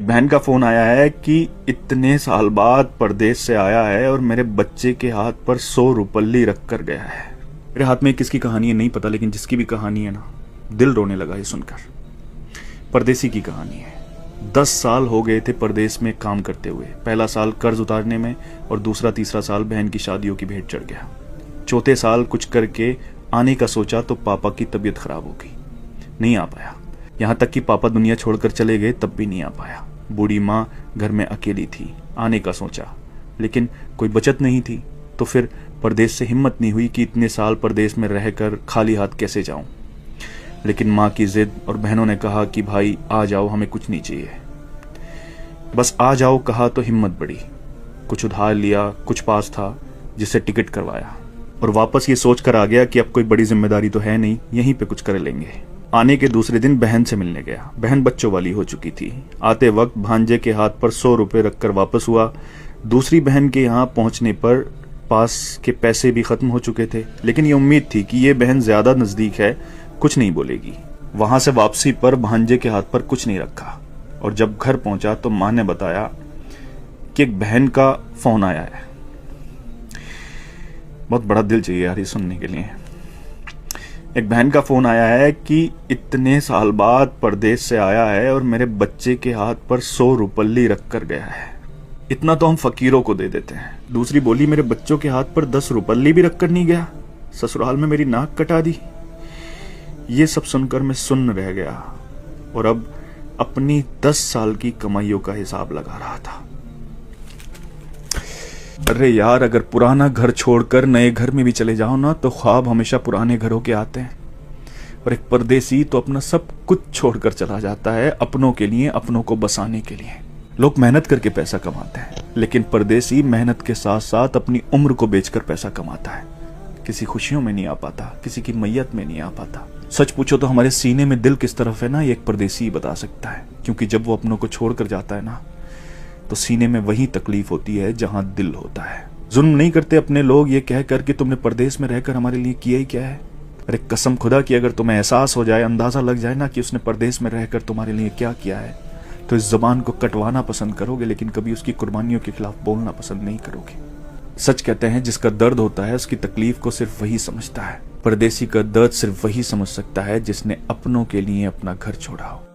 बहन का फोन आया है कि इतने साल बाद परदेश से आया है और मेरे बच्चे के हाथ पर 100 रुपल्ली रख कर गया है। मेरे हाथ में किसकी कहानी है नहीं पता, लेकिन जिसकी भी कहानी है ना, दिल रोने लगा ये सुनकर। परदेसी की कहानी है। 10 साल हो गए थे परदेश में काम करते हुए। पहला साल कर्ज उतारने में और दूसरा तीसरा साल बहन की शादियों की भेंट चढ़ गया। चौथे साल कुछ करके आने का सोचा तो पापा की तबीयत खराब हो गई, नहीं आ पाया। यहां तक कि पापा दुनिया छोड़कर चले गए तब भी नहीं आ पाया। बूढ़ी माँ घर में अकेली थी। आने का सोचा लेकिन कोई बचत नहीं थी, तो फिर परदेश से हिम्मत नहीं हुई कि इतने साल परदेश में रहकर खाली हाथ कैसे जाऊं। लेकिन माँ की जिद और बहनों ने कहा कि भाई आ जाओ, हमें कुछ नहीं चाहिए, बस आ जाओ कहा तो हिम्मत बढ़ी। कुछ उधार लिया, कुछ पास था जिससे टिकट करवाया और वापस ये सोचकर आ गया कि अब कोई बड़ी जिम्मेदारी तो है नहीं, यहीं पे कुछ कर लेंगे। आने के दूसरे दिन बहन से मिलने गया। बहन बच्चों वाली हो चुकी थी। आते वक्त भांजे के हाथ पर 100 रुपए रखकर वापस हुआ। दूसरी बहन के यहाँ पहुंचने पर पास के पैसे भी खत्म हो चुके थे, लेकिन ये उम्मीद थी कि ये बहन ज्यादा नजदीक है, कुछ नहीं बोलेगी। वहां से वापसी पर भांजे के हाथ पर कुछ नहीं रखा और जब घर पहुंचा तो मां ने बताया कि एक बहन का फोन आया है। बहुत बड़ा दिल चाहिए यार ये सुनने के लिए। एक बहन का फोन आया है कि इतने साल बाद परदेश से आया है और मेरे बच्चे के हाथ पर 100 रुपल्ली रख कर गया है। इतना तो हम फकीरों को दे देते हैं। दूसरी बोली, मेरे बच्चों के हाथ पर 10 रुपल्ली भी रख कर नहीं गया, ससुराल में मेरी नाक कटा दी। ये सब सुनकर मैं सुन्न रह गया और अब अपनी 10 साल की कमाइयों का हिसाब लगा रहा था। अरे यार, अगर पुराना घर छोड़कर नए घर में भी चले जाओ ना तो ख्वाब हमेशा पुराने घरों के आते हैं। और एक परदेसी तो अपना सब कुछ छोड़कर चला जाता है अपनों के लिए, अपनों को बसाने के लिए। लोग मेहनत करके पैसा कमाते हैं, लेकिन परदेसी मेहनत के साथ साथ अपनी उम्र को बेचकर पैसा कमाता है। किसी खुशियों में नहीं आ पाता, किसी की मैयत में नहीं आ पाता। सच पूछो तो हमारे सीने में दिल किस तरफ है ना, ये एक परदेसी ही बता सकता है। क्योंकि जब वो अपनों को छोड़कर जाता है ना तो सीने में वही तकलीफ होती है जहां दिल होता है। जुल्म नहीं करते अपने लोग ये कहकर कि तुमने परदेश में रहकर हमारे लिए किया ही क्या है। अरे कसम खुदा की, अगर तुम्हें एहसास हो जाए, अंदाजा लग जाए ना कि उसने परदेश में रहकर तुम्हारे लिए क्या किया है, तो इस जबान को कटवाना पसंद करोगे, लेकिन कभी उसकी कुर्बानियों के खिलाफ बोलना पसंद नहीं करोगे। सच कहते हैं जिसका दर्द होता है उसकी तकलीफ को सिर्फ वही समझता है। परदेसी का दर्द सिर्फ वही समझ सकता है जिसने अपनों के लिए अपना घर छोड़ा हो।